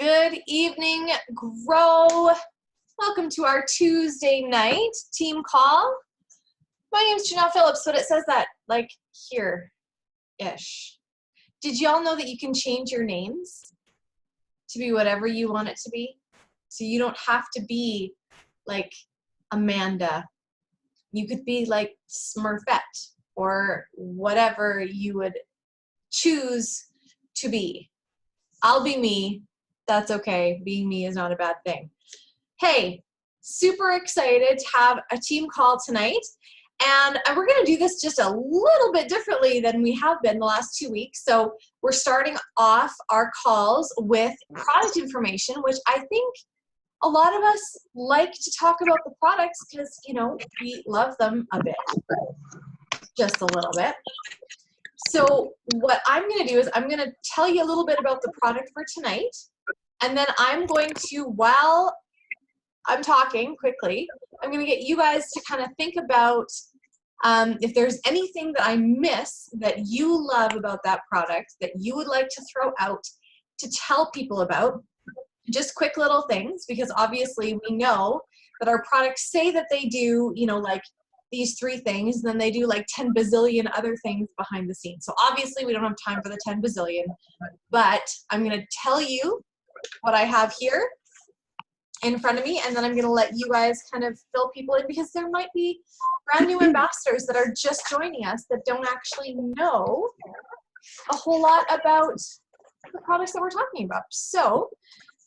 Good evening, Grow. Welcome to our Tuesday night team call. My name's Janelle Phillips, but it says that like here-ish. Did y'all know that you can change your names to be whatever you want it to be? So you don't have to be like Amanda. You could be like Smurfette or whatever you would choose to be. I'll be me. That's okay. Being me is not a bad thing. Hey, super excited to have a team call tonight. And we're going to do this just a little bit differently than we have been the last 2 weeks. So we're starting off our calls with product information, which I think a lot of us like to talk about the products because, you know, we love them a bit, just a little bit. So what I'm going to do is I'm going to tell you a little bit about the product for tonight. And then I'm going to, while I'm talking quickly, I'm going to get you guys to kind of think about if there's anything that I miss that you love about that product that you would like to throw out to tell people about. Just quick little things, because obviously we know that our products say that they do, you know, like these 3 things, and then they do like 10 bazillion other things behind the scenes. So obviously we don't have time for the 10 bazillion, but I'm going to tell you what I have here in front of me, and then I'm going to let you guys kind of fill people in, because there might be brand new ambassadors that are just joining us that don't actually know a whole lot about the products that we're talking about. So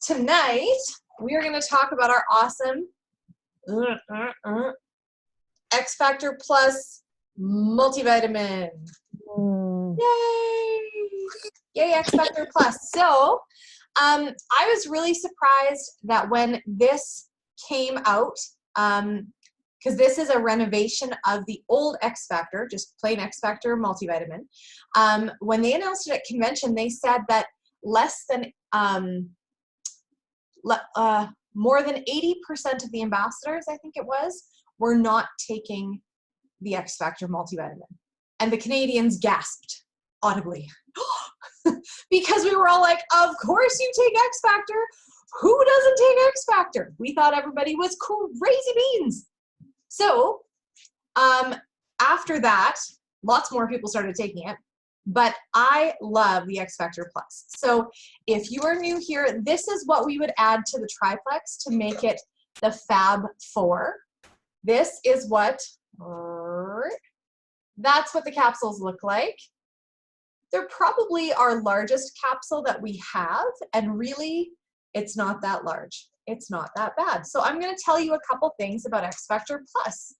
tonight we are going to talk about our awesome X Factor Plus multivitamin. Yay! Yay, X Factor Plus. So I was really surprised that when this came out, because this is a renovation of the old X Factor, just plain X Factor multivitamin. When they announced it at convention, they said that less than more than 80% of the ambassadors, I think it was, were not taking the X Factor multivitamin. And the Canadians gasped audibly. Because we were all like, of course you take X Factor. Who doesn't take X Factor? We thought everybody was crazy beans. So after that, lots more people started taking it. But I love the X Factor Plus. So if you are new here, this is what we would add to the triplex to make it the Fab 4. This is what, that's what the capsules look like. They're probably our largest capsule that we have, and really, it's not that large. It's not that bad. So I'm going to tell you a couple things about X Factor Plus.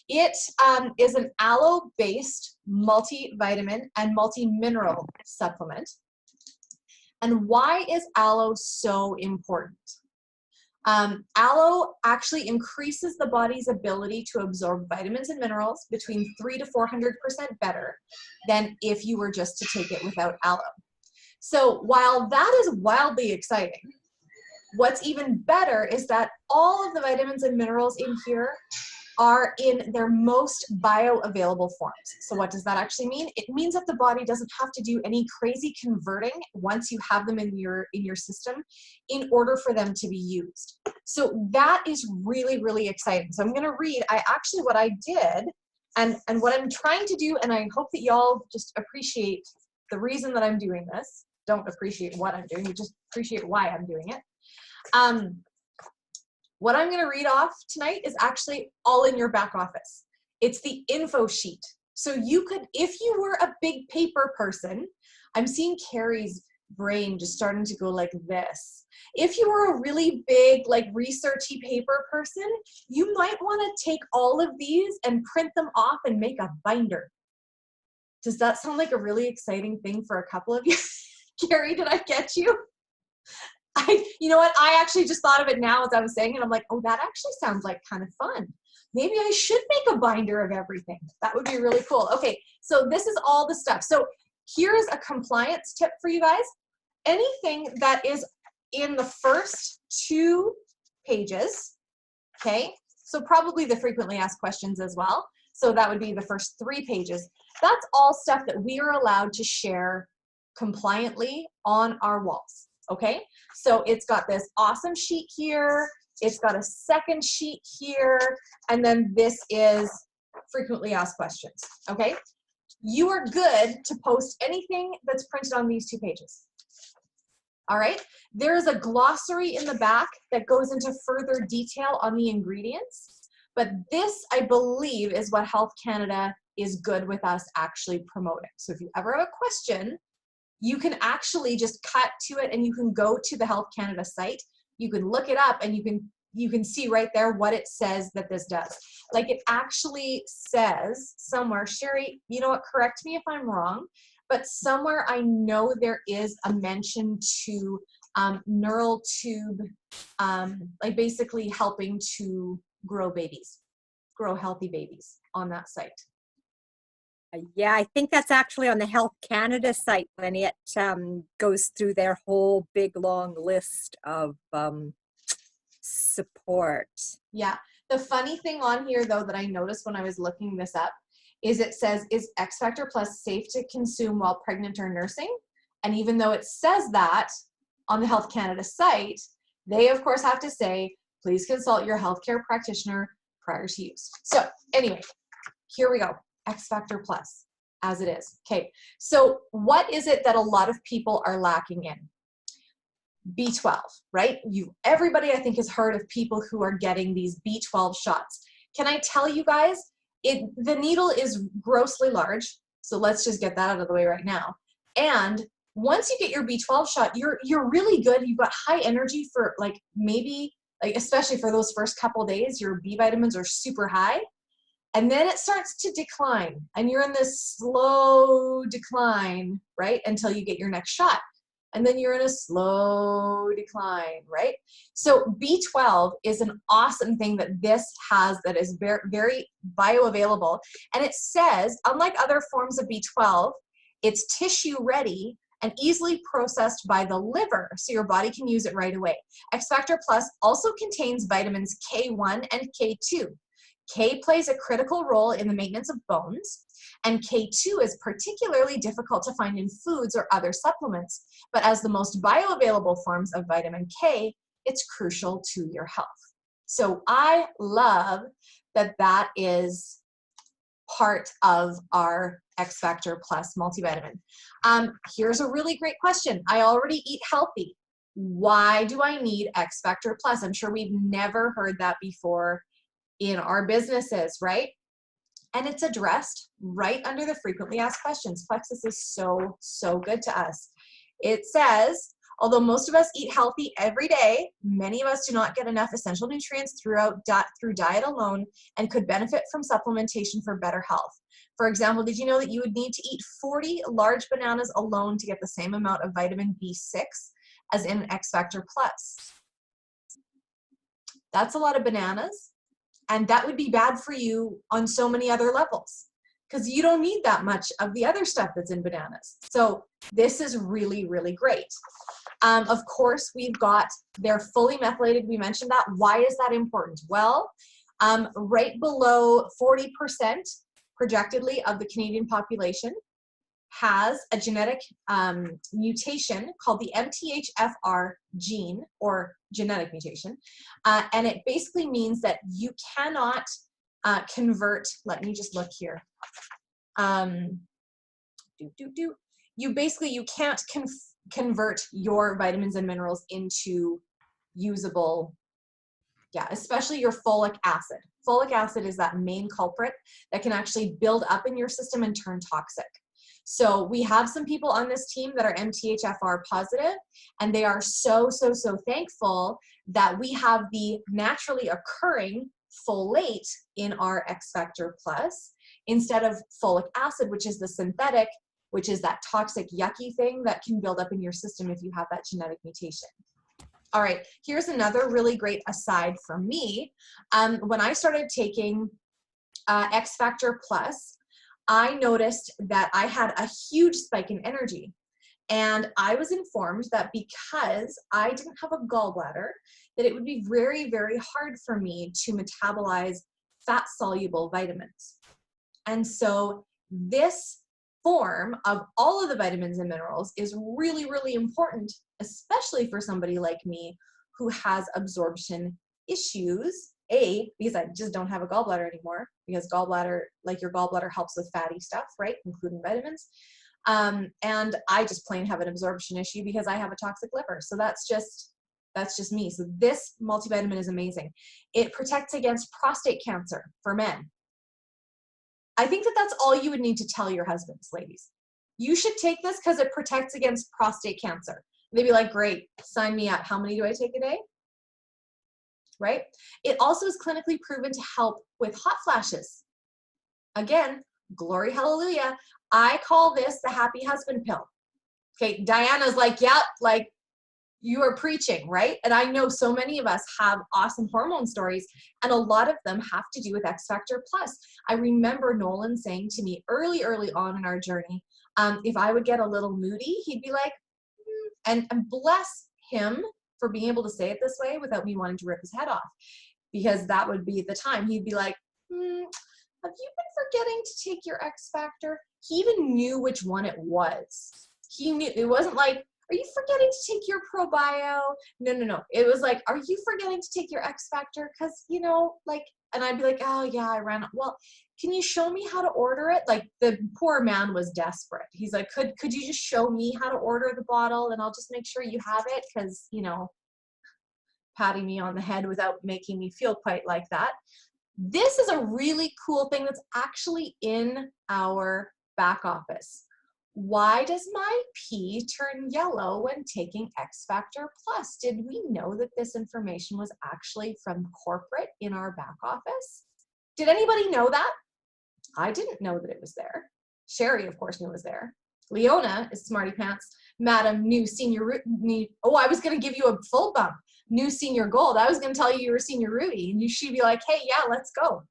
It is an aloe-based multivitamin and multi-mineral supplement. And why is aloe so important? Aloe actually increases the body's ability to absorb vitamins and minerals between 300 to 400% better than if you were just to take it without aloe. So while that is wildly exciting, what's even better is that all of the vitamins and minerals in here are in their most bioavailable forms. So what does that actually mean? It means that the body doesn't have to do any crazy converting once you have them in your system in order for them to be used. So that is really, really exciting. So I'm gonna read, what I did, and what I'm trying to do, and I hope that y'all just appreciate the reason that I'm doing this. Don't appreciate what I'm doing, just appreciate why I'm doing it. What I'm going to read off tonight is actually all in your back office. It's the info sheet. So you could, if you were a big paper person, I'm seeing Carrie's brain just starting to go like this. If you were a really big, like researchy paper person, you might want to take all of these and print them off and make a binder. Does that sound like a really exciting thing for a couple of you? Carrie, did I get you? You know what? I actually just thought of it now as I was saying it. I'm like, oh, that actually sounds like kind of fun. Maybe I should make a binder of everything. That would be really cool. Okay, so this is all the stuff. So here's a compliance tip for you guys. Anything that is in the first 2 pages, okay? So probably the frequently asked questions as well. So that would be the first 3 pages. That's all stuff that we are allowed to share compliantly on our walls. okay? So it's got this awesome sheet here, it's got a second sheet here, and then this is frequently asked questions, okay? You are good to post anything that's printed on these 2 pages. All right, there's a glossary in the back that goes into further detail on the ingredients, but this, I believe, is what Health Canada is good with us actually promoting. So if you ever have a question, you can actually just cut to it and you can go to the Health Canada site, you can look it up and you can see right there what it says that this does. Like it actually says somewhere, Sherry, you know what, correct me if I'm wrong, but somewhere I know there is a mention to neural tube, like basically helping to grow babies, grow healthy babies on that site. Yeah, I think that's actually on the Health Canada site when it goes through their whole big long list of support. Yeah, the funny thing on here though that I noticed when I was looking this up is it says, is X Factor Plus safe to consume while pregnant or nursing? And even though it says that on the Health Canada site, they of course have to say, please consult your healthcare practitioner prior to use. So anyway, here we go. X Factor Plus as it is. Okay, so what is it that a lot of people are lacking in? B12, right? Everybody I think has heard of people who are getting these B12 shots. Can I tell you guys, the needle is grossly large, so let's just get that out of the way right now. And once you get your B12 shot, you're really good. You've got high energy for maybe especially for those first couple days, your B vitamins are super high. And then it starts to decline and you're in this slow decline, right? Until you get your next shot. And then you're in a slow decline, right? So B12 is an awesome thing that this has that is very, very bioavailable. And it says, unlike other forms of B12, it's tissue ready and easily processed by the liver, so your body can use it right away. X Factor Plus also contains vitamins K1 and K2. K plays a critical role in the maintenance of bones, and K2 is particularly difficult to find in foods or other supplements, but as the most bioavailable forms of vitamin K, it's crucial to your health. So I love that that is part of our X Factor Plus multivitamin. Here's a really great question. I already eat healthy. Why do I need X Factor Plus? I'm sure we've never heard that before in our businesses, right? And it's addressed right under the frequently asked questions. Plexus is so, so good to us. It says, although most of us eat healthy every day, many of us do not get enough essential nutrients through diet alone and could benefit from supplementation for better health. For example, did you know that you would need to eat 40 large bananas alone to get the same amount of vitamin B6 as in X Factor Plus? That's a lot of bananas. And that would be bad for you on so many other levels because you don't need that much of the other stuff that's in bananas. So this is really, really great. Of course, we've got, they're fully methylated. We mentioned that. Why is that important? Well, right below 40% projectedly of the Canadian population has a genetic mutation called the MTHFR gene, or genetic mutation, and it basically means that you cannot convert, let me just look here, you can't convert your vitamins and minerals into usable, especially your folic acid. Folic acid is that main culprit that can actually build up in your system and turn toxic. So we have some people on this team that are MTHFR positive, and they are so, so, so thankful that we have the naturally occurring folate in our X Factor Plus instead of folic acid, which is the synthetic, which is that toxic, yucky thing that can build up in your system if you have that genetic mutation. All right, here's another really great aside from me. When I started taking X Factor Plus, I noticed that I had a huge spike in energy. And I was informed that because I didn't have a gallbladder, that it would be very, very hard for me to metabolize fat-soluble vitamins. And so this form of all of the vitamins and minerals is really, really important, especially for somebody like me who has absorption issues. Because I just don't have a gallbladder anymore, because gallbladder, like your gallbladder helps with fatty stuff, right? Including vitamins. And I just plain have an absorption issue because I have a toxic liver. So that's just me. So this multivitamin is amazing. It protects against prostate cancer for men. I think that that's all you would need to tell your husbands, ladies. You should take this because it protects against prostate cancer. They'd be like, great, sign me up. How many do I take a day? Right? It also is clinically proven to help with hot flashes. Again, glory, hallelujah. I call this the happy husband pill. Okay, Diana's like, yep, like you are preaching, right? And I know so many of us have awesome hormone stories, and a lot of them have to do with X Factor Plus. I remember Nolan saying to me early on in our journey, if I would get a little moody, he'd be like, and bless him for being able to say it this way without me wanting to rip his head off, because that would be the time he'd be like, have you been forgetting to take your X Factor? He even knew which one it was. He knew. It wasn't like, are you forgetting to take your ProBio? No. It was like, are you forgetting to take your X Factor? Because, you know, like, and I'd be like, oh yeah, I ran out. Well, can you show me how to order it? Like, the poor man was desperate. He's like, could you just show me how to order the bottle, and I'll just make sure you have it? Because, you know, patting me on the head without making me feel quite like that. This is a really cool thing that's actually in our back office. Why does my pee turn yellow when taking X Factor Plus? Did we know that this information was actually from corporate in our back office? Did anybody know that? I didn't know that it was there. Sherry, of course, knew it was there. Leona is smarty pants. Madam, new senior, I was going to give you a full bump. New senior gold. I was going to tell you were senior ruby, and she'd be like, hey, yeah, let's go.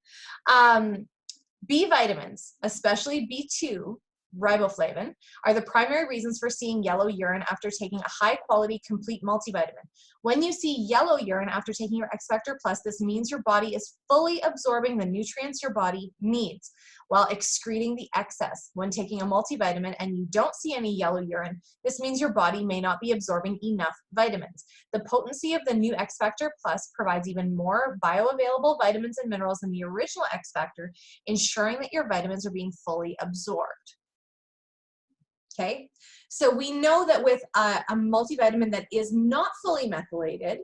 B vitamins, especially B2, riboflavin, are the primary reasons for seeing yellow urine after taking a high-quality, complete multivitamin. When you see yellow urine after taking your X Factor Plus, this means your body is fully absorbing the nutrients your body needs while excreting the excess. When taking a multivitamin and you don't see any yellow urine, this means your body may not be absorbing enough vitamins. The potency of the new X Factor Plus provides even more bioavailable vitamins and minerals than the original X Factor, ensuring that your vitamins are being fully absorbed. Okay, so we know that with a multivitamin that is not fully methylated,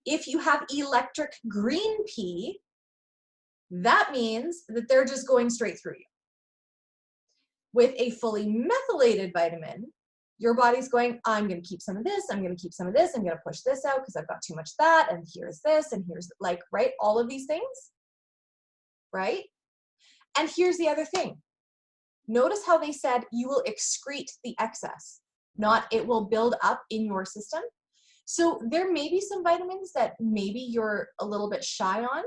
if you have electric green pee, that means that they're just going straight through you. With a fully methylated vitamin, your body's going, I'm going to keep some of this, I'm going to keep some of this, I'm going to push this out because I've got too much of that, and here's this, and here's, like, right, all of these things, right? And here's the other thing. Notice how they said you will excrete the excess, not it will build up in your system. So there may be some vitamins that maybe you're a little bit shy on,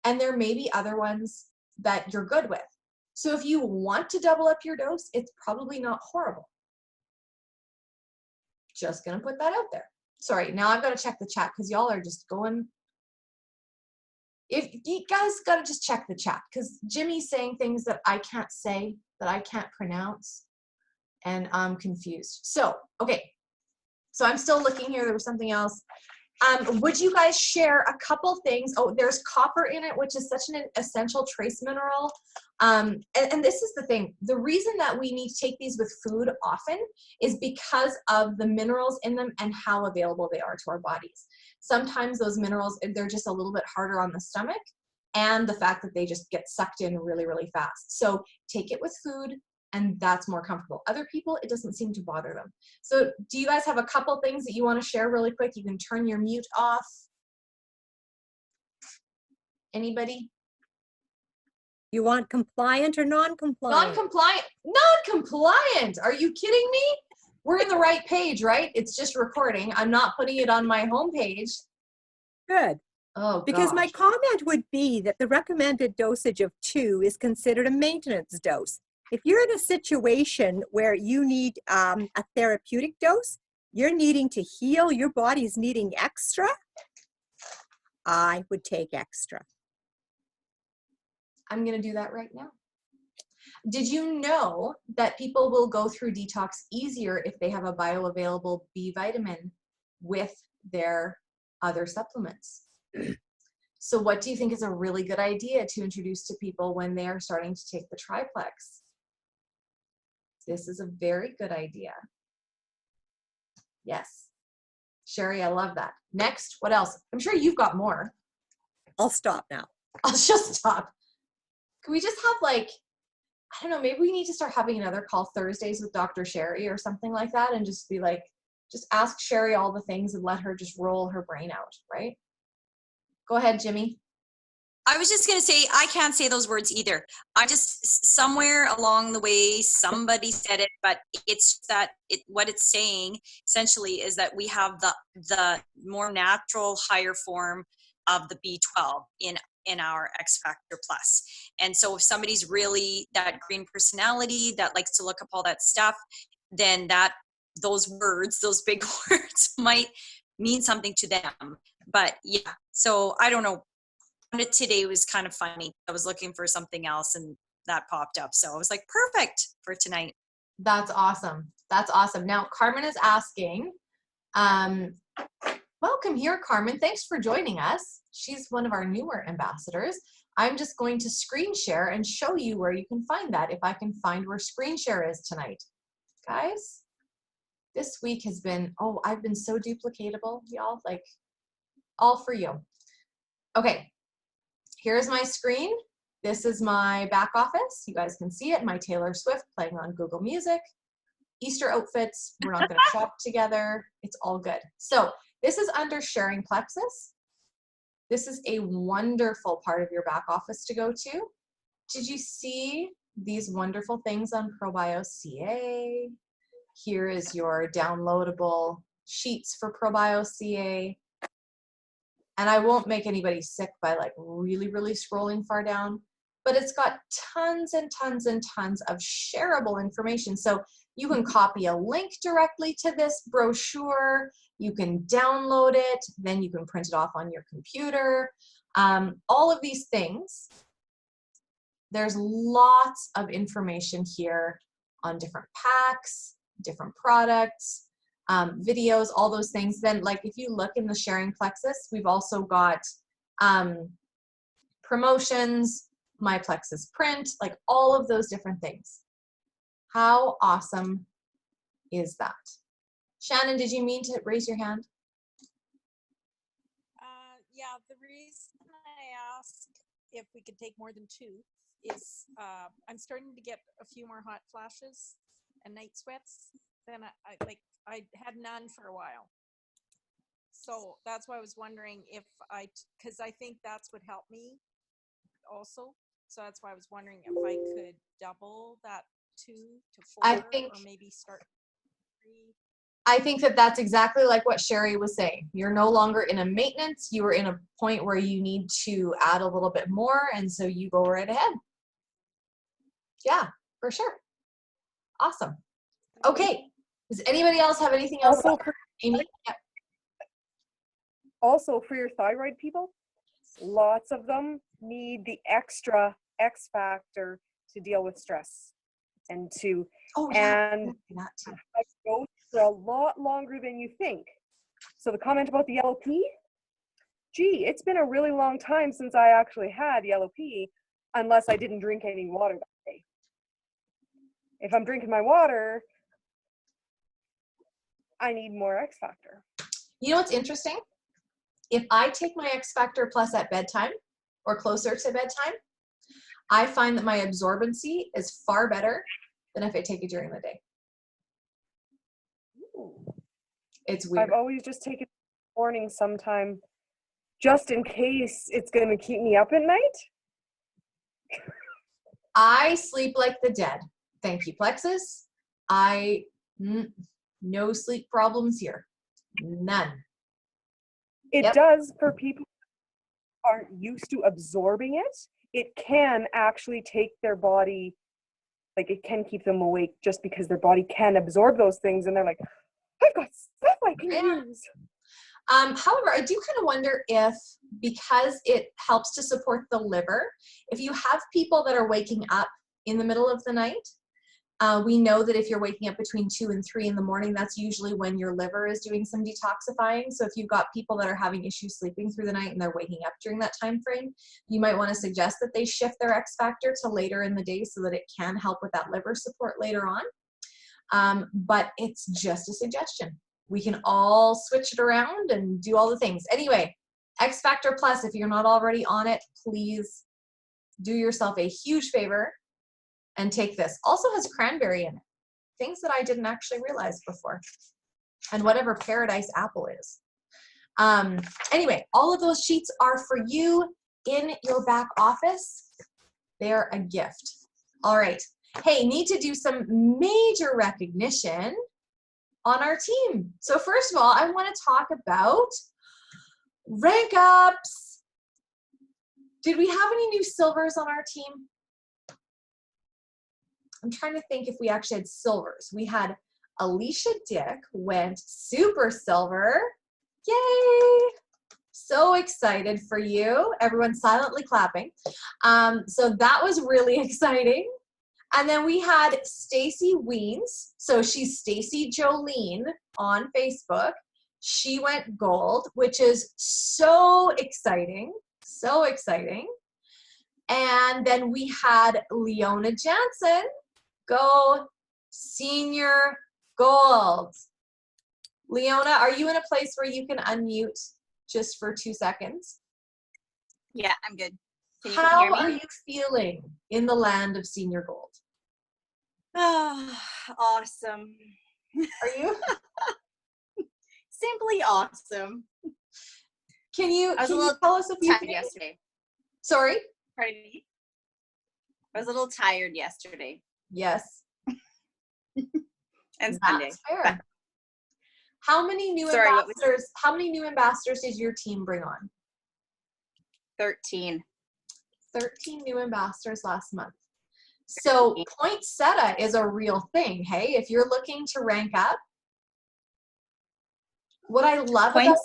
and there may be other ones that you're good with. So if you want to double up your dose, it's probably not horrible. Just gonna put that out there. Sorry, now I've got to check the chat because y'all are just going. If you guys got to just check the chat, because Jimmy's saying things that I can't say, that I can't pronounce, and I'm confused. So, okay. So I'm still looking here. There was something else. Would you guys share a couple things? Oh, there's copper in it, which is such an essential trace mineral. And this is the thing. The reason that we need to take these with food often is because of the minerals in them and how available they are to our bodies. Sometimes those minerals, they're just a little bit harder on the stomach, and the fact that they just get sucked in really, really fast. So take it with food, and that's more comfortable. Other people, it doesn't seem to bother them. So do you guys have a couple things that you want to share really quick? You can turn your mute off. Anybody? You want compliant or non-compliant? Non-compliant. Non-compliant. Are you kidding me? We're in the right page, right? It's just recording. I'm not putting it on my homepage. Good. Oh, because gosh. my comment would be that the recommended dosage of 2 is considered a maintenance dose. If you're in a situation where you need a therapeutic dose, you're needing to heal, your body's needing extra, I would take extra. I'm going to do that right now. Did you know that people will go through detox easier if they have a bioavailable B vitamin with their other supplements? So what do you think is a really good idea to introduce to people when they are starting to take the triplex? This is a very good idea. Yes. Sherry, I love that. Next, what else? I'm sure you've got more. I'll stop now. I'll just stop. Can we just have like, I don't know, maybe we need to start having another call Thursdays with Dr. Sherry or something like that, and just be like, just ask Sherry all the things and let her just roll her brain out, right? Go ahead, Jimmy. I was just going to say, I can't say those words either. I just, somewhere along the way, somebody said it, but it's that what it's saying essentially is that we have the more natural, higher form of the B12 in our X Factor Plus. And so if somebody's really that green personality that likes to look up all that stuff, then those words, those big words might mean something to them. But yeah, so I don't know. It today was kind of funny. I was looking for something else and that popped up. So I was like, perfect for tonight. That's awesome. That's awesome. Now, Carmen is asking, welcome here, Carmen. Thanks for joining us. She's one of our newer ambassadors. I'm just going to screen share and show you where you can find that, if I can find where screen share is tonight. Guys, this week has been, oh, I've been so duplicatable, y'all, like all for you. Okay. Here's my screen. This is my back office. You guys can see it. My Taylor Swift playing on Google Music. Easter outfits. We're not going to shop together. It's all good. So this is under Sharing Plexus. This is a wonderful part of your back office to go to. Did you see these wonderful things on ProbioCA? Here is your downloadable sheets for ProbioCA. And I won't make anybody sick by like really, really scrolling far down, but it's got tons and tons and tons of shareable information. So you can copy a link directly to this brochure, you can download it, then you can print it off on your computer. All of these things, there's lots of information here on different packs, different products, videos, all those things. Then like if you look in the Sharing Plexus, we've also got promotions, My Plexus Print, like all of those different things. How awesome is that? Shannon, did you mean to raise your hand? Yeah, the reason I asked if we could take more than 2 is I'm starting to get a few more hot flashes and night sweats than I had none for a while. So that's why I was wondering if because I think that's what helped me also. So that's why I was wondering if I could double that 2 to 4 or maybe start 3. I think that that's exactly like what Sherry was saying. You're no longer in a maintenance. You are in a point where you need to add a little bit more, and so you go right ahead. Yeah, for sure. Awesome. Okay. Does anybody else have anything else? Amy? Yep. Also, for your thyroid people, lots of them need the extra X factor to deal with stress and to and it goes for a lot longer than you think. So the comment about the yellow pea, gee, it's been a really long time since I actually had yellow pea, unless I didn't drink any water that day. If I'm drinking my water, I need more X factor. You know what's interesting? If I take my X Factor Plus at bedtime or closer to bedtime, I find that my absorbency is far better than if I take it during the day. Ooh. It's weird. I've always just taken it in the morning sometime, just in case it's going to keep me up at night. I sleep like the dead. Thank you, Plexus. No sleep problems here. None. It does for people who aren't used to absorbing it. It can actually take their body, like it can keep them awake just because their body can absorb those things, and they're like, I've got stuff I can use. However, I do kind of wonder if, because it helps to support the liver, if you have people that are waking up in the middle of the night. We know that if you're waking up between 2 and 3 in the morning, that's usually when your liver is doing some detoxifying. So if you've got people that are having issues sleeping through the night and they're waking up during that time frame, you might want to suggest that they shift their X factor to later in the day so that it can help with that liver support later on. But it's just a suggestion. We can all switch it around and do all the things. Anyway, X Factor Plus, if you're not already on it, please do yourself a huge favor and take this. Also has cranberry in it. Things that I didn't actually realize before. And whatever Paradise Apple is. Anyway, all of those sheets are for you in your back office. They're a gift. All right. Hey, need to do some major recognition on our team. So first of all, I want to talk about rank ups. Did we have any new silvers on our team? I'm trying to think if we actually had silvers. We had Alicia Dick went super silver. Yay! So excited for you. Everyone silently clapping. So that was really exciting. And then we had Stacy Weens. So she's Stacy Jolene on Facebook. She went gold, which is so exciting. So exciting. And then we had Leona Jansen go senior gold. Leona, are you in a place where you can unmute just for 2 seconds? Yeah, I'm good. Can you How hear me? are you feeling in the land of senior gold? Oh, awesome. Are you? Simply awesome. Can you I was a little tell us a few tired things? yesterday. Sorry? Pardon me? I was a little tired yesterday Yes. and Sunday. That's fair. How many new Sorry, what was- ambassadors? How many new ambassadors did your team bring on? 13. 13 new ambassadors last month. So poinsettia is a real thing. Hey, if you're looking to rank up, what I love about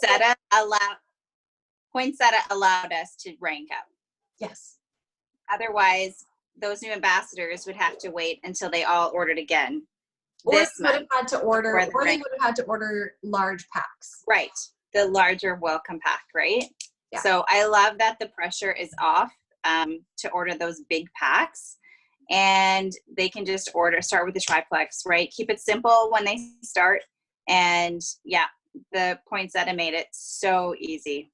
Poinsettia allowed us to rank up. yes, Otherwise, those new ambassadors would have to wait until they all ordered again. or This they would have month. had to order, Or the or they rank- would have had to order large packs. Right. The larger welcome pack, right? Yeah. So I love that the pressure is off to order those big packs. And they can just start with the triplex, right? Keep it simple when they start. And yeah, the poinsettia made it so easy.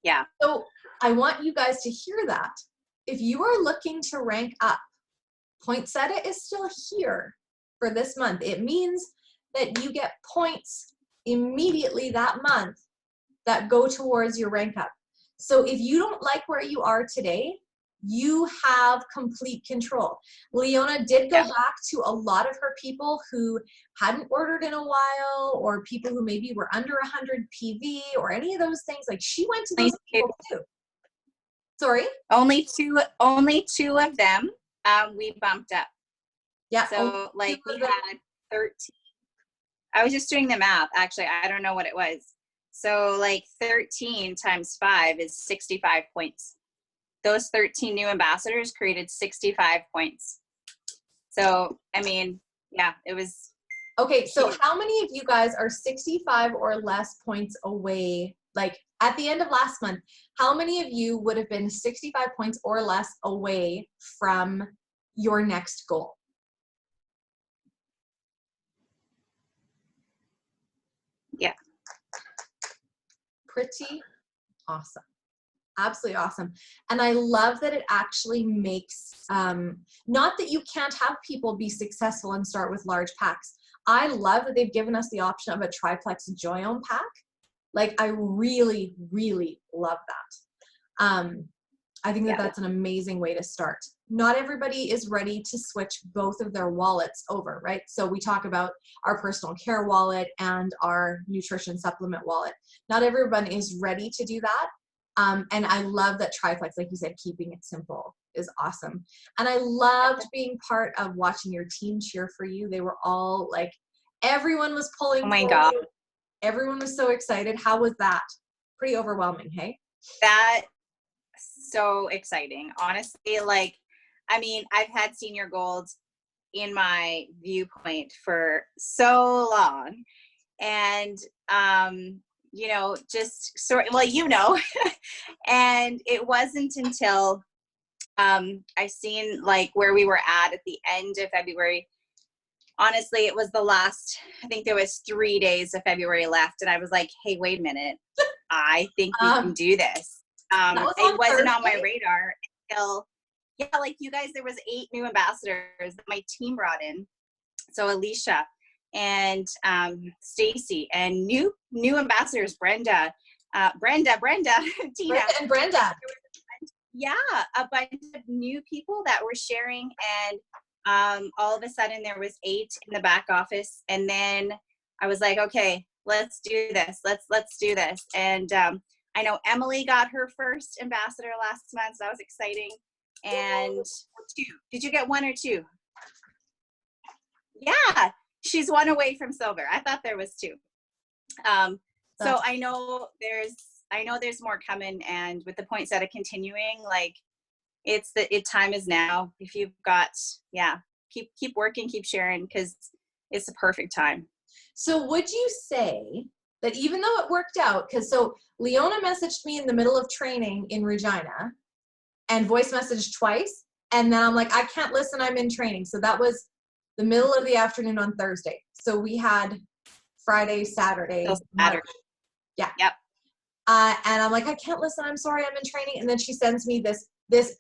Yeah. So I want you guys to hear that. If you are looking to rank up, poinsettia is still here for this month. It means that you get points immediately that month that go towards your rank up. So if you don't like where you are today, you have complete control. Leona did go back to a lot of her people who hadn't ordered in a while, or people who maybe were under 100 PV or any of those things. Like, she went to those people too. Sorry? Only two of them we bumped up. Yeah. So like we of them. had 13. I was just doing the math. Actually, I don't know what it was. So like 13 times 5 is 65 points. Those 13 new ambassadors created 65 points. So, I mean, yeah, it was. Okay, so how many of you guys are 65 or less points away? Like, at the end of last month, how many of you would have been 65 points or less away from your next goal? Yeah. Pretty awesome. Absolutely awesome. And I love that it actually makes, not that you can't have people be successful and start with large packs. I love that they've given us the option of a triplex Joyome pack. Like, I really, really love that. I think that that's an amazing way to start. Not everybody is ready to switch both of their wallets over, right? So we talk about our personal care wallet and our nutrition supplement wallet. Not everyone is ready to do that. And I love that triplex, like you said, keeping it simple is awesome. And I loved being part of watching your team cheer for you. They were all like, everyone was pulling. Oh my for God. you. Everyone was so excited. How was that? Pretty overwhelming, hey? That so exciting. Honestly, like I mean, I've had senior gold in my viewpoint for so long. And, you know, just sort well, you know, and it wasn't until I seen like where we were at the end of February. Honestly, it was the last, I think there was 3 days of February left. And I was like, hey, wait a minute. I think we can do this. It wasn't on my radar until, yeah, like you guys, there was 8 new ambassadors that my team brought in. So Alicia and Stacy and new ambassadors, Brenda, Tina. Brenda and Brenda. Yeah, a bunch of new people that were sharing, and all of a sudden there was 8 in the back office, and then I was like, okay, let's do this. Let's do this. And I know Emily got her first ambassador last month, so that was exciting. And 2. Did you get 1 or 2? Yeah, she's 1 away from silver. I thought there was 2. So I know there's more coming, and with the poinsettia continuing, like time is now. If you've got, keep working, keep sharing, because it's the perfect time. So would you say that even though it worked out, because so Leona messaged me in the middle of training in Regina and voice messaged twice, and then I'm like, I can't listen, I'm in training. So that was the middle of the afternoon on Thursday. So we had Friday, Saturday. Yeah. Yep. And I'm like, I can't listen, I'm sorry, I'm in training. And then she sends me this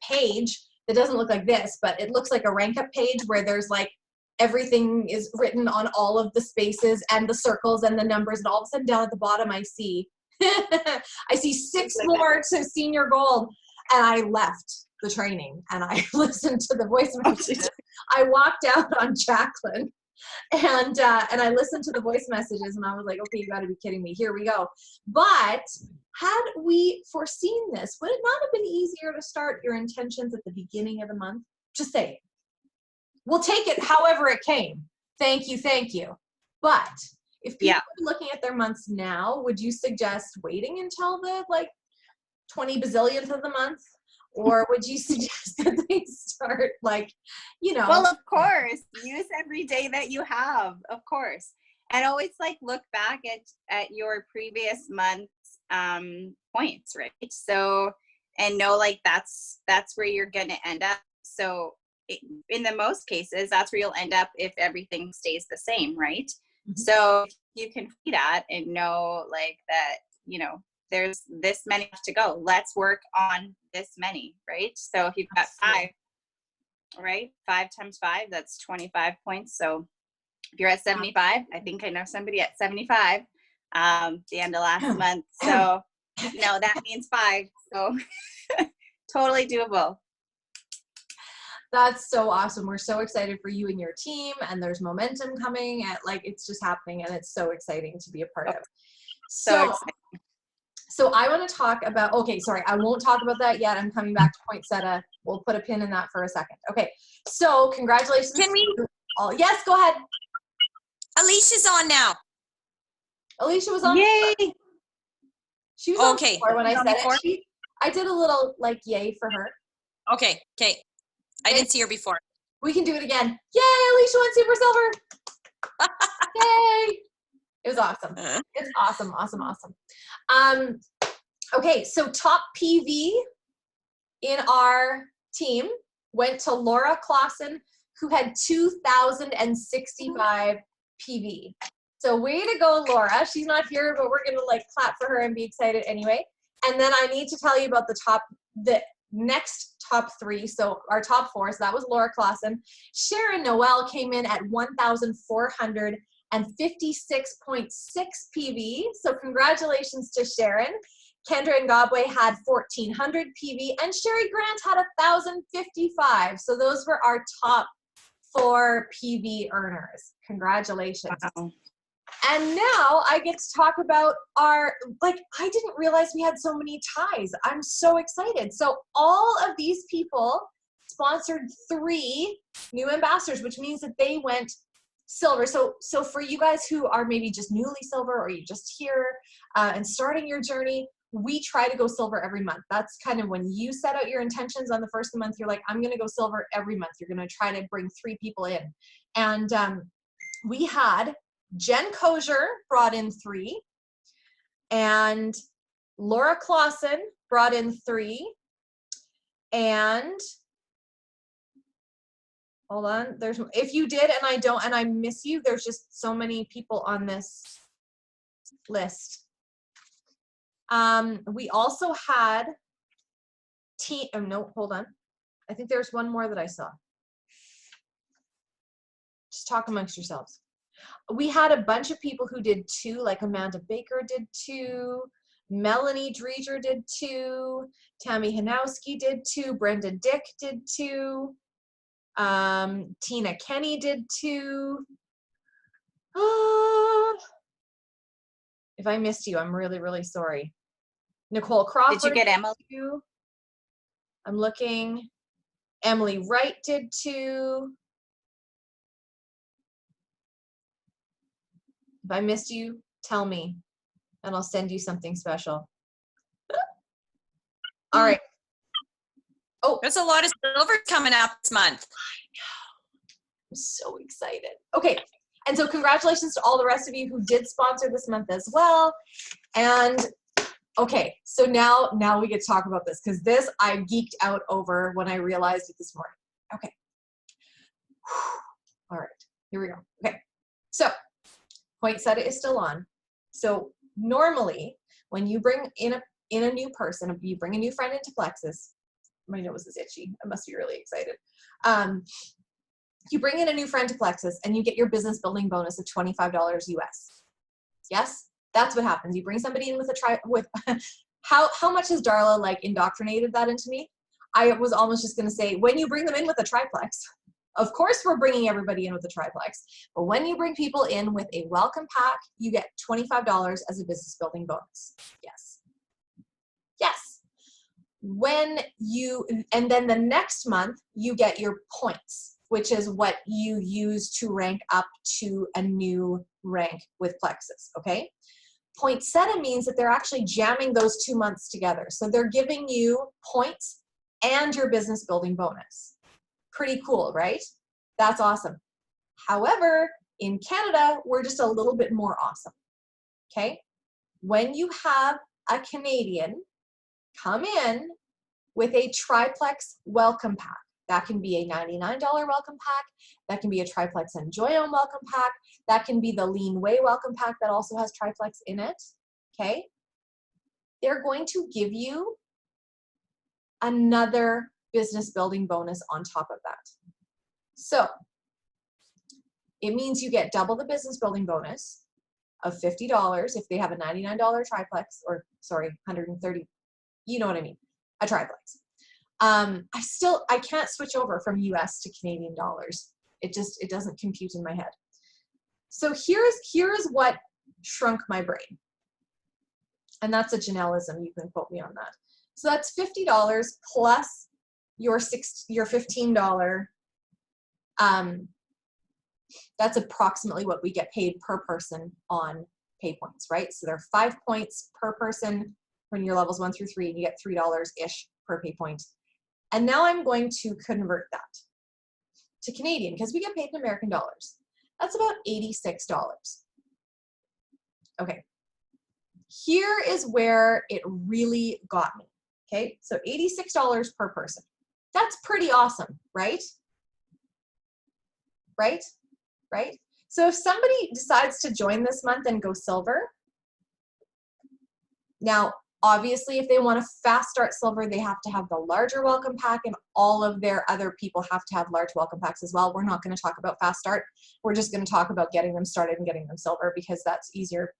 page that doesn't look like this, but it looks like a rank up page where there's like everything is written on all of the spaces and the circles and the numbers, and all of a sudden down at the bottom I see 6 more to senior gold. And I left the training and I listened to the voice messages. I walked out on Jacqueline and I listened to the voice messages, and I was like, okay, you got to be kidding me. Here we go. But had we foreseen this, would it not have been easier to start your intentions at the beginning of the month? Just saying. We'll take it however it came. Thank you. But if people are looking at their months now, would you suggest waiting until the like 20 bazillionth of the month? Or would you suggest that they start like, you know? Well, of course, use every day that you have, of course. And always like look back at your previous month's points, right? So, and know like that's where you're going to end up. So in the most cases, that's where you'll end up if everything stays the same, right? Mm-hmm. So you can see that and know like that, you know, there's this many to go. Let's work on this many, right? So if you've got 5, right? 5 times 5, that's 25 points. So if you're at 75, I think I know somebody at 75 the end of last month. So no, that means 5. So totally doable. That's so awesome. We're so excited for you and your team, and there's momentum coming, and like it's just happening, and it's so exciting to be a part of. So exciting. So I want to talk about, okay, sorry, I won't talk about that yet. I'm coming back to poinsettia. We'll put a pin in that for a second. Okay, so congratulations. Can we? Yes, go ahead. Alicia's on now. Alicia was on. Yay! She was on okay. before when I said it. I did a little like yay for her. Okay. I didn't see her before. We can do it again. Yay, Alicia won Super Silver. Yay. It was awesome. It's awesome. Okay, so top PV in our team went to Laura Clausen, who had 2,065 PV. So way to go, Laura. She's not here, but we're gonna like clap for her and be excited anyway. And then I need to tell you about the next top 3. So our top 4, so that was Laura Clausen. Sharon Noel came in at 1,456.6 PV. So congratulations to Sharon. Kendra Ngabwe had 1,400 PV, and Sherry Grant had 1,055. So those were our top 4 PV earners. Congratulations. Wow. And now I get to talk about I didn't realize we had so many ties. I'm so excited. So all of these people sponsored 3 new ambassadors, which means that they went silver. So for you guys who are maybe just newly silver, or you just here and starting your journey, we try to go silver every month. That's kind of when you set out your intentions on the first of the month, you're like, I'm going to go silver every month. You're going to try to bring 3 people in. And we had Jen Kosher brought in 3, and Laura Clausen brought in 3, and hold on, there's, if you did and I don't and I miss you, there's just so many people on this list. We also had oh no, hold on. I think there's one more that I saw. Just talk amongst yourselves. We had a bunch of people who did 2, like Amanda Baker did 2, Melanie Dreger did 2, Tammy Hanowski did 2, Brenda Dick did 2, Tina Kenny did 2. If I missed you, I'm really, really sorry. Nicole Crawford. Did you get Emily? 2. I'm looking. Emily Wright did 2. If I missed you, tell me, and I'll send you something special. All right. Oh, There's a lot of silver coming up this month. I'm so excited. Okay, and so congratulations to all the rest of you who did sponsor this month as well. And okay, so now we get to talk about this, because this I geeked out over when I realized it this morning. Okay. All right, here we go. Okay, so Poinsettia is still on. So normally when you bring in a new person, you bring a new friend into Plexus. My nose is itchy. I must be really excited. You bring in a new friend to Plexus and you get your business building bonus of $25 US. Yes, that's what happens. You bring somebody in with a how much has Darla like indoctrinated that into me? I was almost just going to say, when you bring them in with a triplex, of course we're bringing everybody in with a triplex, but when you bring people in with a welcome pack, you get $25 as a business building bonus. Yes. Yes. And then the next month you get your points, which is what you use to rank up to a new rank with Plexus, okay? Poinsettia means that they're actually jamming those 2 months together. So they're giving you points and your business building bonus. Pretty cool, right? That's awesome. However, in Canada, we're just a little bit more awesome, okay? When you have a Canadian come in with a triplex welcome pack, that can be a $99 welcome pack, that can be a triplex Enjoy-O welcome pack, that can be the Lean Way welcome pack that also has triplex in it, okay? They're going to give you another business building bonus on top of that. So it means you get double the business building bonus of $50 if they have a $99 triplex, or sorry, 130, you know what I mean, a triplex. I can't switch over from US to Canadian dollars. It doesn't compute in my head. So here's what shrunk my brain. And that's a Janelleism, you can quote me on that. So that's $50 plus your $15, that's approximately what we get paid per person on pay points, right? So there are 5 points per person when you're levels 1 through 3, and you get $3-ish per pay point. And now I'm going to convert that to Canadian, because we get paid in American dollars. That's about $86. Okay, here is where it really got me. Okay, so $86 per person. That's pretty awesome, right? Right? Right? So if somebody decides to join this month and go silver, now obviously if they want to fast start silver, they have to have the larger welcome pack, and all of their other people have to have large welcome packs as well. We're not going to talk about fast start. We're just going to talk about getting them started and getting them silver, because that's easier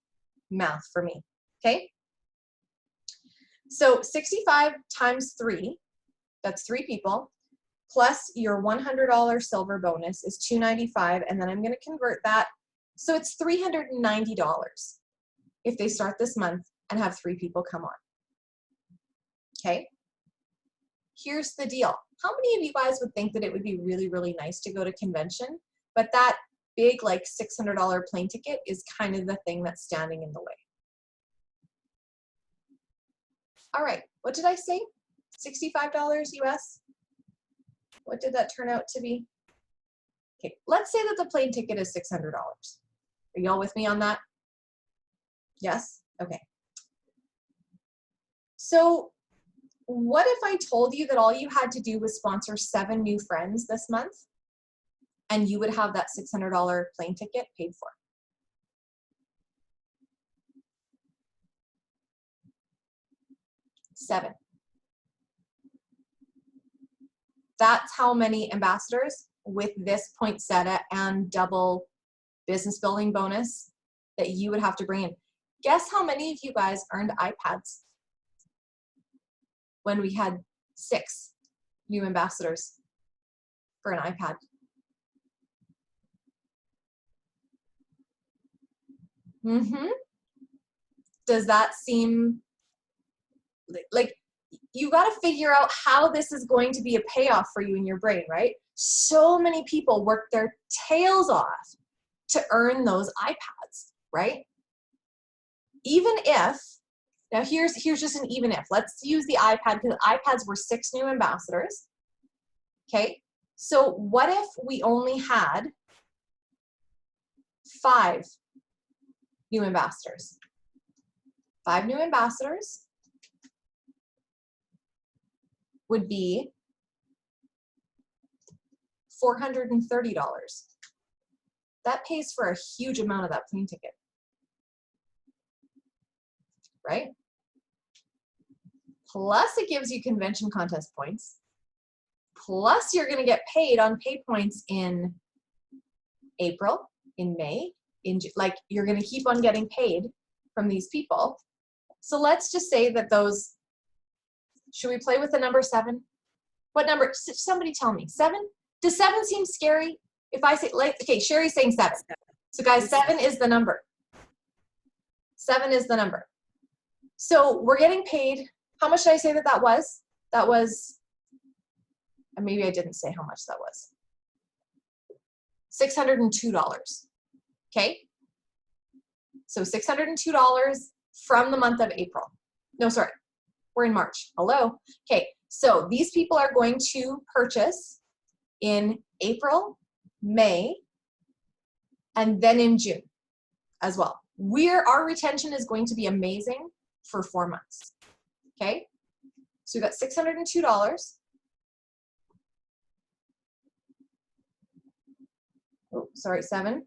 math for me. Okay? So 65 times 3, that's 3 people, plus your $100 silver bonus is $295, and then I'm going to convert that. So it's $390 if they start this month and have 3 people come on. Okay? Here's the deal. How many of you guys would think that it would be really, really nice to go to convention, but that big, like $600 plane ticket is kind of the thing that's standing in the way? All right, what did I say? $65 US? What did that turn out to be? Okay, let's say that the plane ticket is $600. Are y'all with me on that? Yes? Okay. So what if I told you that all you had to do was sponsor 7 new friends this month and you would have that $600 plane ticket paid for? Seven. That's how many ambassadors with this poinsettia and double business building bonus that you would have to bring in. Guess how many of you guys earned iPads when we had 6 new ambassadors for an iPad? Does that seem like you got to figure out how this is going to be a payoff for you in your brain, right? So many people work their tails off to earn those iPads, right? Even if, now here's just an even if. Let's use the iPad because iPads were 6 new ambassadors. Okay, so what if we only had 5 new ambassadors? 5 new ambassadors would be $430. That pays for a huge amount of that plane ticket, right? Plus it gives you convention contest points. Plus you're gonna get paid on pay points in April, in May, like you're gonna keep on getting paid from these people. So let's just say that those, should we play with the number 7? What number? Somebody tell me. 7? Does 7 seem scary? If I say, like, okay, Sherry's saying 7. So guys, 7 is the number. 7 is the number. So we're getting paid. How much did I say that that was? That was, maybe I didn't say how much that was. $602. Okay. So $602 from the month of April. No, sorry. We're in March. Hello. Okay, so these people are going to purchase in April, May, and then in June as well. Our retention is going to be amazing for 4 months. Okay, so we got $602. Oh, sorry, 7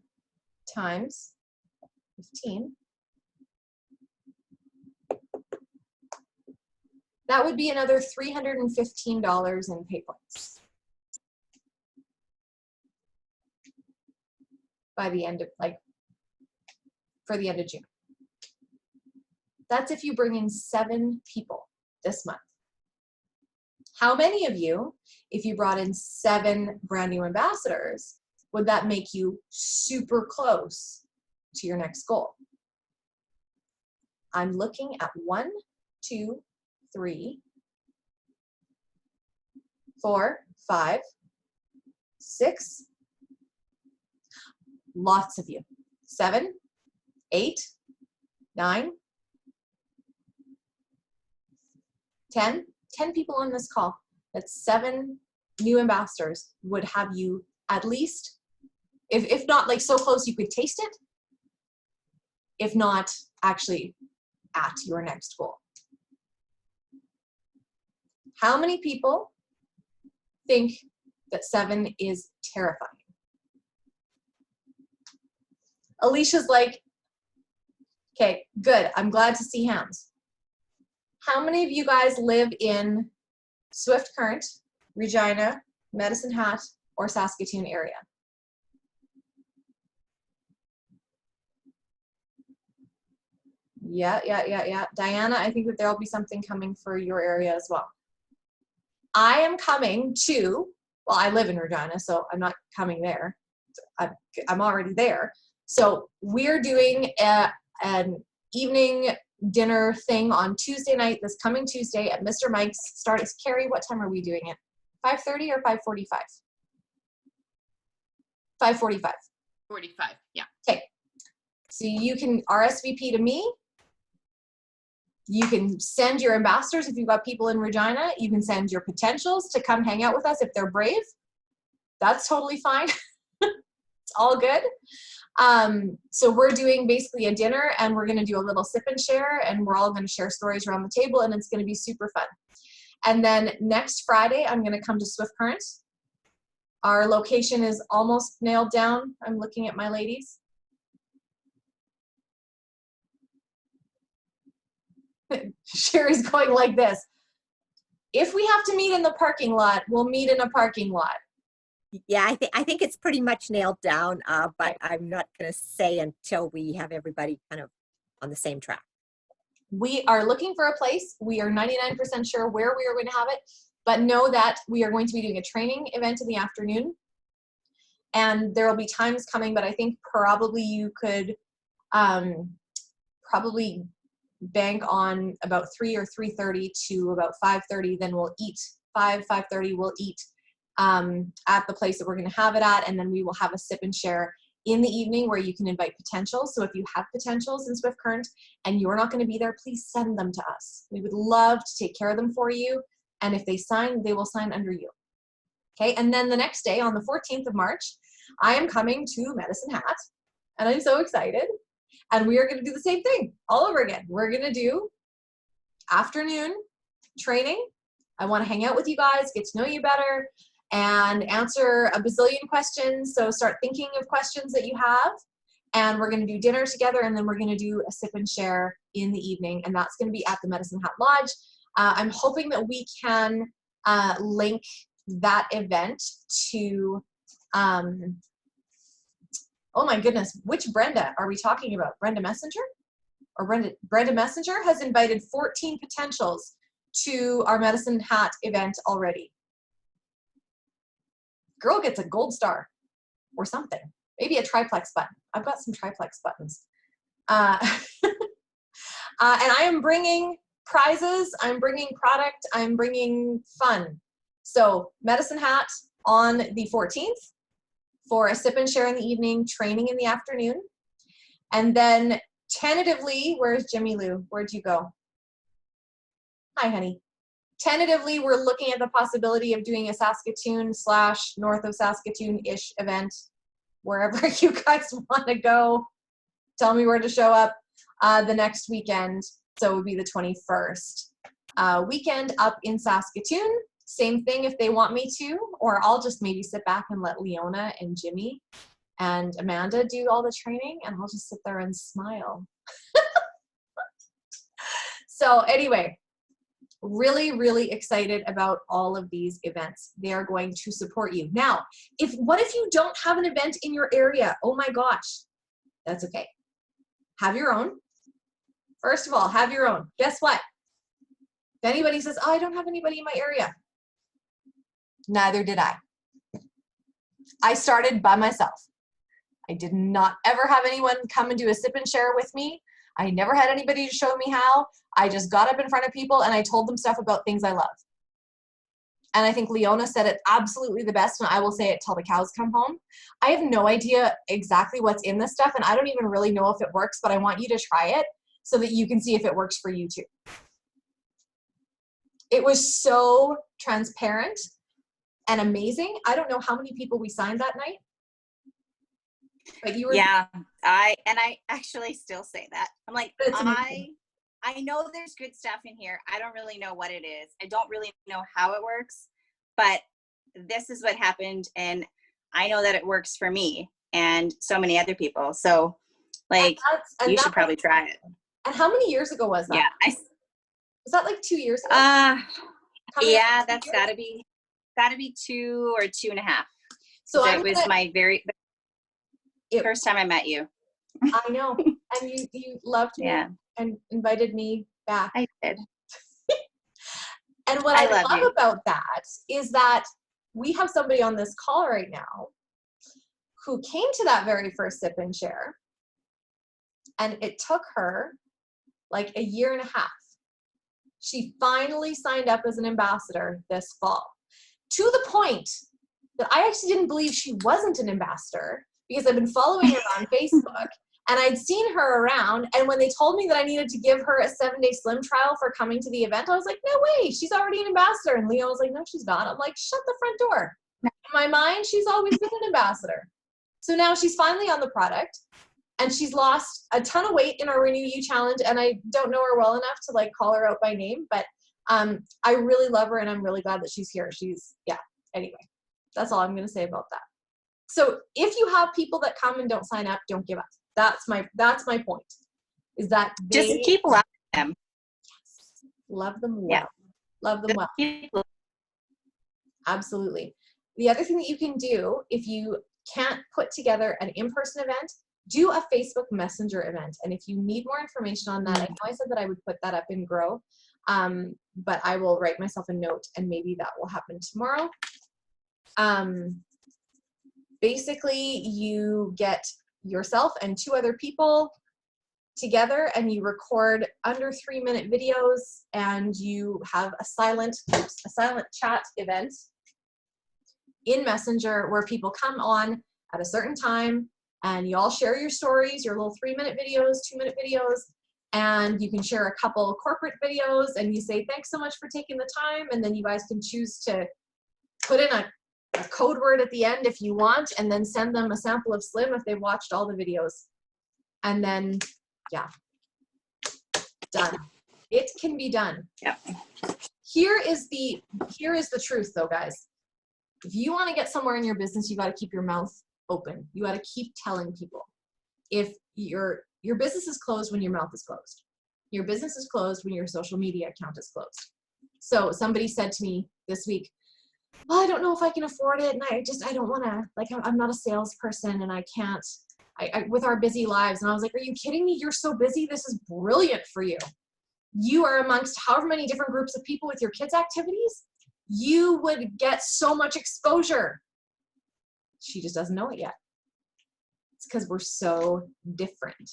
times 15. That would be another $315 in pay points by the end of, for the end of June. That's if you bring in 7 people this month. How many of you, if you brought in 7 brand new ambassadors, would that make you super close to your next goal? I'm looking at 1, 2, 3, 4, 5, 6. Lots of you. 7, 8, 9, 10. 10 people on this call. That's 7 new ambassadors would have you at least, if not like so close you could taste it, if not actually at your next goal. How many people think that 7 is terrifying? Alicia's like, okay, good. I'm glad to see hands. How many of you guys live in Swift Current, Regina, Medicine Hat, or Saskatoon area? Yeah. Diana, I think that there will be something coming for your area as well. I am coming to, well, I live in Regina, so I'm not coming there. I'm already there. So we're doing an evening dinner thing on Tuesday night, this coming Tuesday at Mr. Mike's. Carrie, what time are we doing it? 5:30 or 5:45? 5:45. 45, yeah. Okay. So you can RSVP to me. You can send your ambassadors if you've got people in Regina. You can send your potentials to come hang out with us if they're brave. That's totally fine. It's all good. So we're doing basically a dinner, and we're going to do a little sip and share, and we're all going to share stories around the table, and it's going to be super fun. And then next Friday, I'm going to come to Swift Current. Our location is almost nailed down. I'm looking at my ladies. Sherry's going like this. If we have to meet in the parking lot, we'll meet in a parking lot. Yeah, I think it's pretty much nailed down, but I'm not going to say until we have everybody kind of on the same track. We are looking for a place. We are 99% sure where we are going to have it, but know that we are going to be doing a training event in the afternoon. And there will be times coming, but I think probably you could probably bank on about 3 or 3:30 to about 5:30. Then we'll eat 5:30. We'll eat at the place that we're going to have it at, and then we will have a sip and share in the evening where you can invite potentials. So if you have potentials in Swift Current and you're not going to be there, please send them to us. We would love to take care of them for you. And if they sign, they will sign under you. Okay, and then the next day on the 14th of March, I am coming to Medicine Hat, and I'm so excited. And we are going to do the same thing all over again. We're going to do afternoon training. I want to hang out with you guys, get to know you better, and answer a bazillion questions. So start thinking of questions that you have. And we're going to do dinner together, and then we're going to do a sip and share in the evening. And that's going to be at the Medicine Hat Lodge. I'm hoping that we can link that event to, oh my goodness, which Brenda are we talking about? Brenda Messenger? Or Brenda Messenger has invited 14 potentials to our Medicine Hat event already. Girl gets a gold star or something. Maybe a triplex button. I've got some triplex buttons. And I am bringing prizes, I'm bringing product, I'm bringing fun. So Medicine Hat on the 14th for a sip and share in the evening, training in the afternoon. And then tentatively, where's Jimmy Lou? Where'd you go? Hi, honey. Tentatively, we're looking at the possibility of doing a Saskatoon / north of Saskatoon-ish event, wherever you guys want to go. Tell me where to show up the next weekend. So it would be the 21st. Weekend up in Saskatoon. Same thing if they want me to, or I'll just maybe sit back and let Leona and Jimmy and Amanda do all the training, and I'll just sit there and smile. So anyway, really, really excited about all of these events. They are going to support you. Now, what if you don't have an event in your area? Oh my gosh, that's okay. Have your own. First of all, have your own. Guess what? If anybody says, oh, I don't have anybody in my area, neither did I. I started by myself. I did not ever have anyone come and do a sip and share with me. I never had anybody to show me how. I just got up in front of people and I told them stuff about things I love. And I think Leona said it absolutely the best, and I will say it till the cows come home. I have no idea exactly what's in this stuff, and I don't even really know if it works, but I want you to try it so that you can see if it works for you too. It was so transparent and amazing. I don't know how many people we signed that night. But you were, yeah, I actually still say that. I'm like, I know there's good stuff in here. I don't really know what it is. I don't really know how it works, but this is what happened, and I know that it works for me and so many other people. So, like, you should probably try it. And how many years ago was that? Yeah, was that like 2 years ago? Yeah, that's gotta be 2 or 2.5. So it was my first time I met you. I know, and you loved me, yeah, and invited me back. I did. And what I love about that is that we have somebody on this call right now who came to that very first sip and share, and it took her like 1.5 years. She finally signed up as an ambassador this fall, to the point that I actually didn't believe she wasn't an ambassador, because I've been following her on Facebook, And I'd seen her around, and when they told me that I needed to give her a 7-day slim trial for coming to the event, I was like, no way, she's already an ambassador. And Leo was like, no, she's not. I'm like, shut the front door. In my mind, she's always been an ambassador. So now she's finally on the product, and she's lost a ton of weight in our Renew You challenge, and I don't know her well enough to like call her out by name, but I really love her, and I'm really glad that she's here. Anyway, that's all I'm going to say about that. So if you have people that come and don't sign up, don't give up. That's my point, is that Just keep loving them. Love them well. Yeah. Love them well. Absolutely. The other thing that you can do, if you can't put together an in-person event, do a Facebook Messenger event. And if you need more information on that, I know I said that I would put that up in Grow, but I will write myself a note, and maybe that will happen tomorrow. Basically, you get yourself and 2 other people together, and you record under 3-minute videos, and you have a silent chat event in Messenger where people come on at a certain time, and you all share your stories, your little 3-minute videos, 2-minute videos, and you can share a couple corporate videos, and you say, thanks so much for taking the time, and then you guys can choose to put in a code word at the end if you want, and then send them a sample of Slim if they've watched all the videos. And then, yeah, done. It can be done. Yeah. Here is the truth though, guys. If you want to get somewhere in your business, you got to keep your mouth open. You got to keep telling people. If your business is closed when your mouth is closed. Your business is closed when your social media account is closed. So somebody said to me this week, well, I don't know if I can afford it, and I don't want to, like, I'm not a salesperson, and I can't, with our busy lives. And I was like, are you kidding me? You're so busy. This is brilliant for you. You are amongst however many different groups of people with your kids' activities. You would get so much exposure. She just doesn't know it yet. It's because we're so different.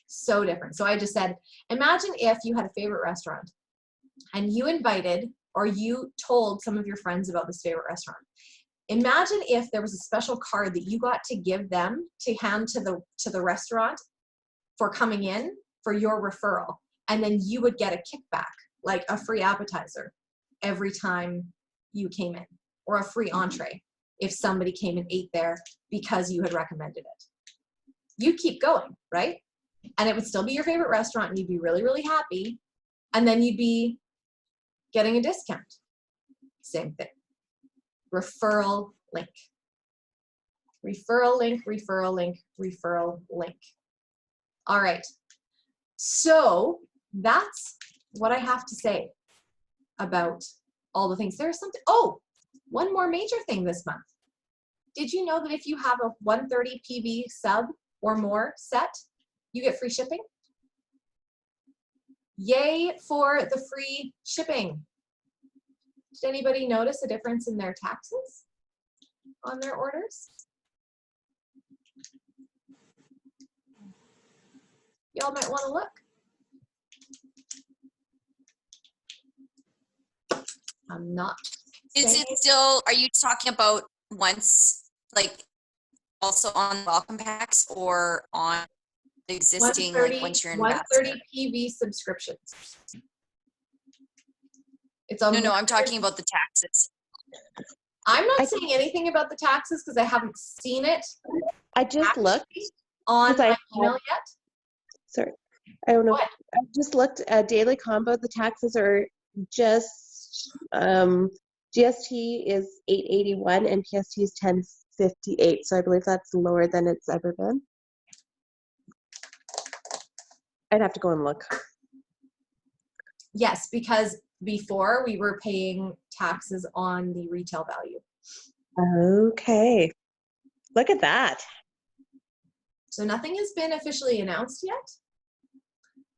So different. So I just said, imagine if you had a favorite restaurant and you invited or you told some of your friends about this favorite restaurant. Imagine if there was a special card that you got to give them to hand to the restaurant for coming in for your referral, and then you would get a kickback, like a free appetizer every time you came in, or a free entree if somebody came and ate there because you had recommended it. You'd keep going, right? And it would still be your favorite restaurant, and you'd be really, really happy, and then you'd be getting a discount. Same thing. Referral link. Referral link, referral link, referral link. All right. So that's what I have to say about all the things. There's something, one more major thing this month. Did you know that if you have a 130 PV sub or more set, you get free shipping? Yay for the free shipping. Did anybody notice a difference in their taxes on their orders? Y'all might want to look. I'm not. Is it still, are you talking about once, like also on welcome packs or on existing, like once you're in 130 PV subscriptions? It's on. No, I'm talking about the taxes. I'm not saying anything about the taxes because I haven't seen it. I just looked on my email yet. Sorry, I don't know. What? I just looked at daily combo. The taxes are just GST is $8.81 and PST is $10.58. So I believe that's lower than it's ever been. I'd have to go and look. Yes, because before we were paying taxes on the retail value. Okay. Look at that. So nothing has been officially announced yet.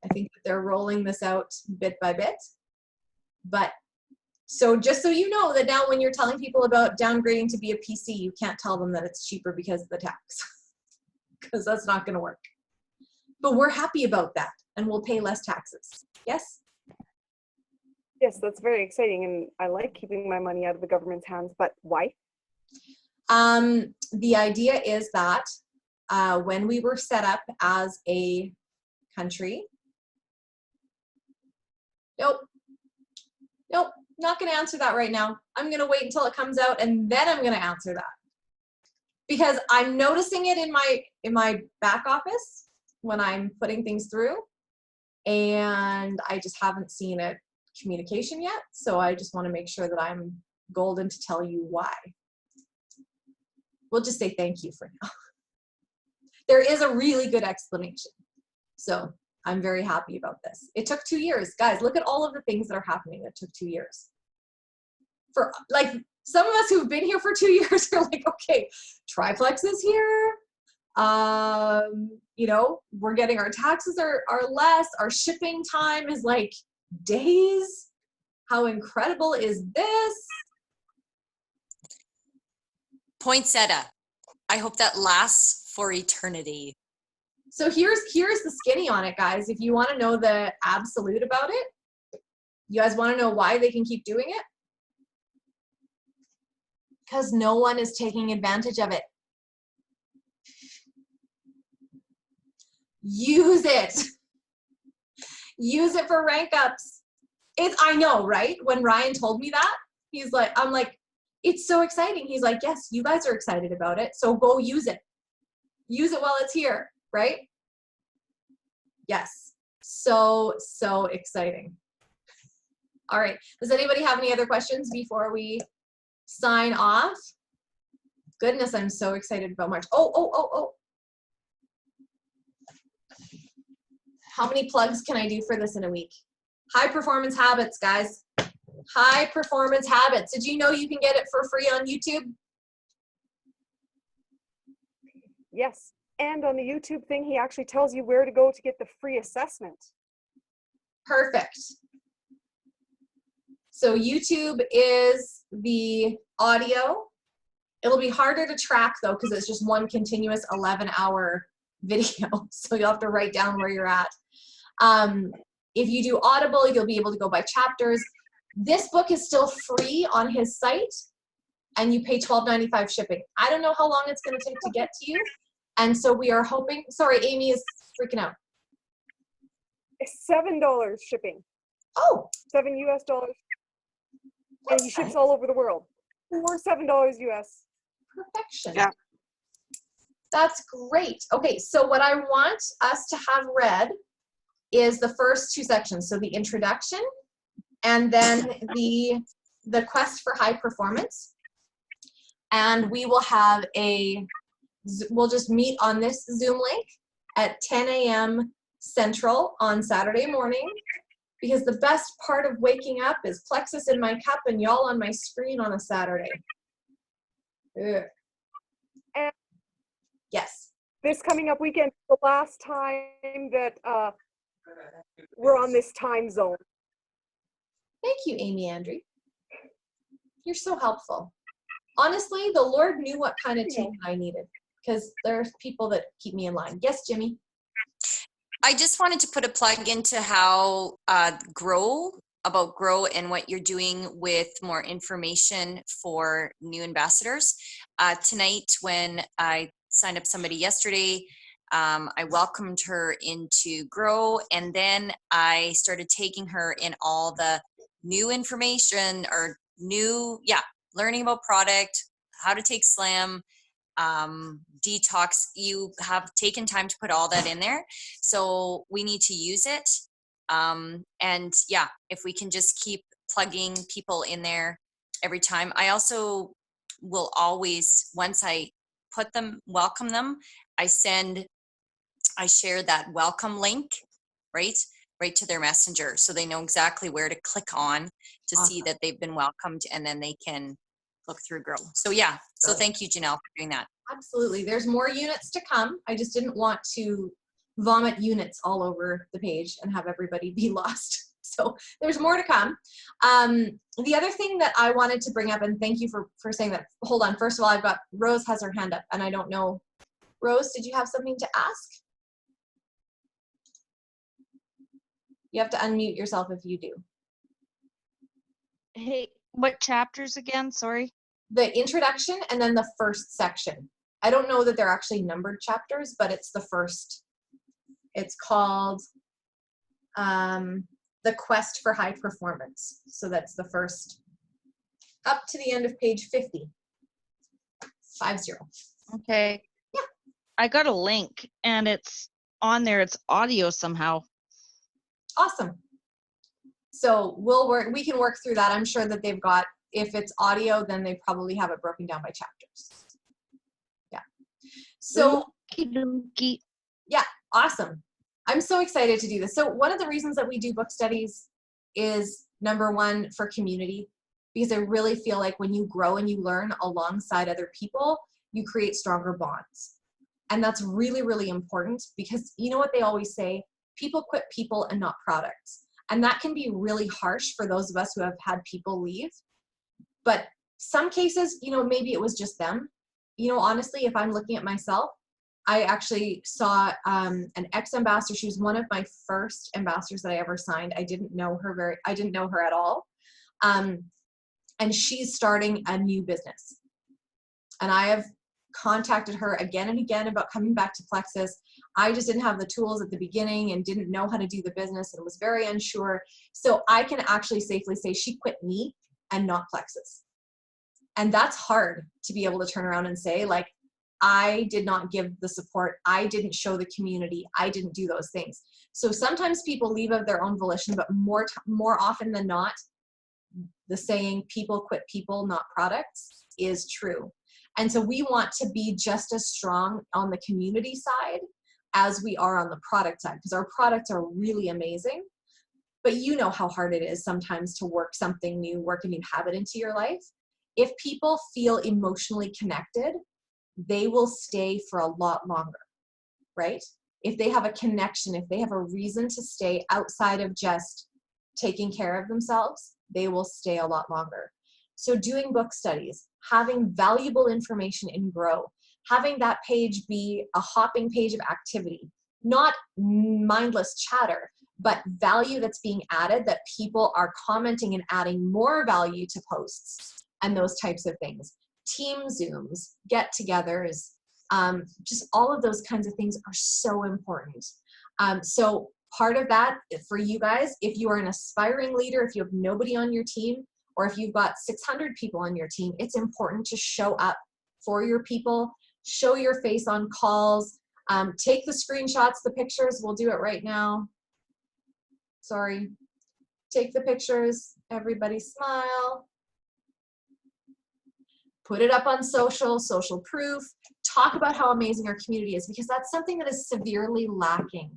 I think that they're rolling this out bit by bit. But so just so you know that now when you're telling people about downgrading to be a PC, you can't tell them that it's cheaper because of the tax. Because that's not going to work. But we're happy about that and we'll pay less taxes. Yes? Yes, that's very exciting, and I like keeping my money out of the government's hands, but why? The idea is that when we were set up as a country. Nope, not going to answer that right now. I'm going to wait until it comes out and then I'm going to answer that. Because I'm noticing it in my back office when I'm putting things through, and I just haven't seen a communication yet. So I just want to make sure that I'm golden to tell you why. We'll just say thank you for now. There is a really good explanation. So I'm very happy about this. It took 2 years. Guys, look at all of the things that are happening that took 2 years. For like, some of us who've been here for 2 years are like, okay, Triplex is here. You know, we're getting, our taxes are less. Our shipping time is like days. How incredible is this? Poinsettia. I hope that lasts for eternity. So here's the skinny on it, guys. If you want to know the absolute about it, you guys want to know why they can keep doing it? Because no one is taking advantage of it. Use it. Use it for rank ups. I know, right? When Ryan told me that, he's like, I'm like, it's so exciting. He's like, yes, you guys are excited about it. So go use it. Use it while it's here, right? Yes. So exciting. All right. Does anybody have any other questions before we sign off? Goodness, I'm so excited about March. Oh. How many plugs can I do for this in a week? High Performance Habits, guys. High Performance Habits. Did you know you can get it for free on YouTube? Yes. And on the YouTube thing, he actually tells you where to go to get the free assessment. Perfect. So YouTube is the audio. It'll be harder to track though, because it's just one continuous 11-hour video. So you'll have to write down where you're at. If you do Audible, you'll be able to go by chapters. This book is still free on his site, and you pay $12.95 shipping. I don't know how long it's going to take to get to you. And so we are hoping, sorry, Amy is freaking out. It's $7 shipping. Oh. $7 US. And he ships all over the world. For $7 US. Perfection. Yeah. That's great. Okay, so what I want us to have read is the first 2 sections. So the introduction and then the quest for high performance. And we will have we'll just meet on this Zoom link at 10 a.m. Central on Saturday morning, because the best part of waking up is Plexus in my cup and y'all on my screen on a Saturday. Ugh. And yes. This coming up weekend, the last time that we're on this time zone. Thank you, Amy Andre. You're so helpful. Honestly, the Lord knew what kind of team I needed, because there's people that keep me in line. Yes, Jimmy? I just wanted to put a plug into how Grow and what you're doing with more information for new ambassadors. Tonight, when I signed up somebody yesterday, I welcomed her into Grow, and then I started taking her in all the new information or learning about product, how to take SLAM, detox. You have taken time to put all that in there, so we need to use it. And yeah, if we can just keep plugging people in there every time. I also will always, once I put them, welcome them, I share that welcome link right to their messenger, so they know exactly where to click on to see that they've been welcomed, and then they can look through Grow. So yeah, so thank you, Janelle, for doing that. Absolutely. There's more units to come. I just didn't want to vomit units all over the page and have everybody be lost. So there's more to come. The other thing that I wanted to bring up, and thank you for saying that. Hold on. First of all, I've got Rose has her hand up, and I don't know. Rose, did you have something to ask? You have to unmute yourself if you do. Hey, what chapters again? Sorry. The introduction and then the first section I don't know that they're actually numbered chapters, but it's the first. It's called The Quest for High Performance. So that's the first, up to the end of page 50. 50. Okay. Yeah. I got a link and it's on there. It's audio somehow. Awesome. So we can work through that. I'm sure that they've got, if it's audio, then they probably have it broken down by chapters. Yeah. So, Okey-dokey. yeah, awesome. I'm so excited to do this. So one of the reasons that we do book studies is, number one, for community, because I really feel like when you grow and you learn alongside other people, you create stronger bonds. And that's really, really important, because you know what they always say, people quit people and not products. And that can be really harsh for those of us who have had people leave. But some cases, you know, maybe it was just them. You know, honestly, if I'm looking at myself, I actually saw an ex-ambassador. She was one of my first ambassadors that I ever signed. I didn't know her at all. And she's starting a new business. And I have contacted her again and again about coming back to Plexus. I just didn't have the tools at the beginning and didn't know how to do the business and was very unsure. So I can actually safely say she quit me and not Plexus. And that's hard to be able to turn around and say, like, I did not give the support. I didn't show the community. I didn't do those things. So sometimes people leave of their own volition, but more often than not, the saying, people quit people, not products, is true. And so we want to be just as strong on the community side as we are on the product side, because our products are really amazing. But you know how hard it is sometimes to work something new, work a new habit into your life. If people feel emotionally connected, they will stay for a lot longer, right? If they have a connection, if they have a reason to stay outside of just taking care of themselves, they will stay a lot longer. So doing book studies, having valuable information in Grow, having that page be a hopping page of activity, not mindless chatter, but value that's being added, that people are commenting and adding more value to posts and those types of things. Team Zooms, get-togethers, just all of those kinds of things are so important. So part of that for you guys, if you are an aspiring leader, if you have nobody on your team, or if you've got 600 people on your team, it's important to show up for your people, show your face on calls, take the screenshots, the pictures. We'll do it right now. Sorry. Take the pictures, everybody smile. Put it up on social proof, talk about how amazing our community is, because that's something that is severely lacking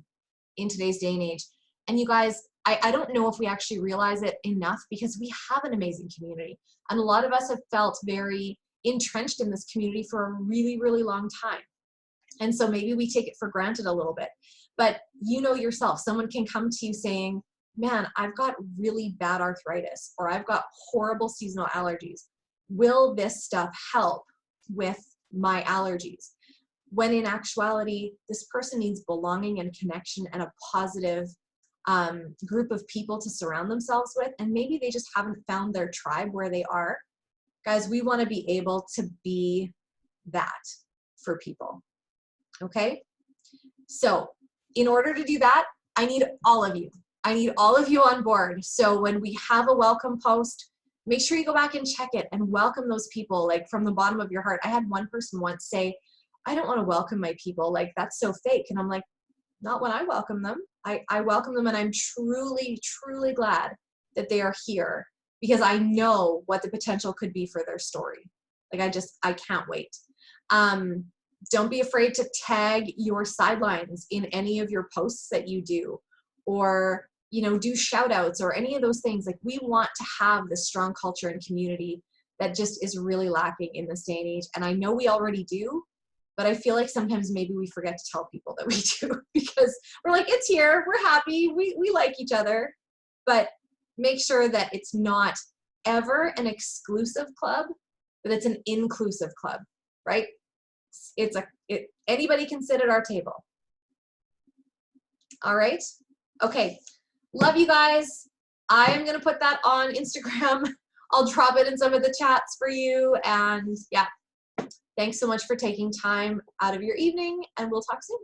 in today's day and age. And you guys, I don't know if we actually realize it enough, because we have an amazing community. And a lot of us have felt very entrenched in this community for a really, really long time. And so maybe we take it for granted a little bit. But you know yourself, someone can come to you saying, man, I've got really bad arthritis, or I've got horrible seasonal allergies. Will this stuff help with my allergies? When in actuality, this person needs belonging and connection and a positive group of people to surround themselves with, and maybe they just haven't found their tribe where they are. Guys, we want to be able to be that for people, okay? So in order to do that, I need all of you. I need all of you on board. So when we have a welcome post, make sure you go back and check it and welcome those people, like from the bottom of your heart. I had one person once say, I don't want to welcome my people, like that's so fake. And I'm like, not when I welcome them. I welcome them, and I'm truly, truly glad that they are here, because I know what the potential could be for their story. Like I can't wait. Don't be afraid to tag your sidelines in any of your posts that you do, or, you know, do shout outs or any of those things. Like, we want to have this strong culture and community that just is really lacking in this day and age. And I know we already do, but I feel like sometimes maybe we forget to tell people that we do, because we're like, it's here, we're happy, we like each other. But make sure that it's not ever an exclusive club, but it's an inclusive club, right? Anybody can sit at our table. All right? Okay. Love you guys. I am going to put that on Instagram. I'll drop it in some of the chats for you. And yeah, Thanks so much for taking time out of your evening, and we'll talk soon.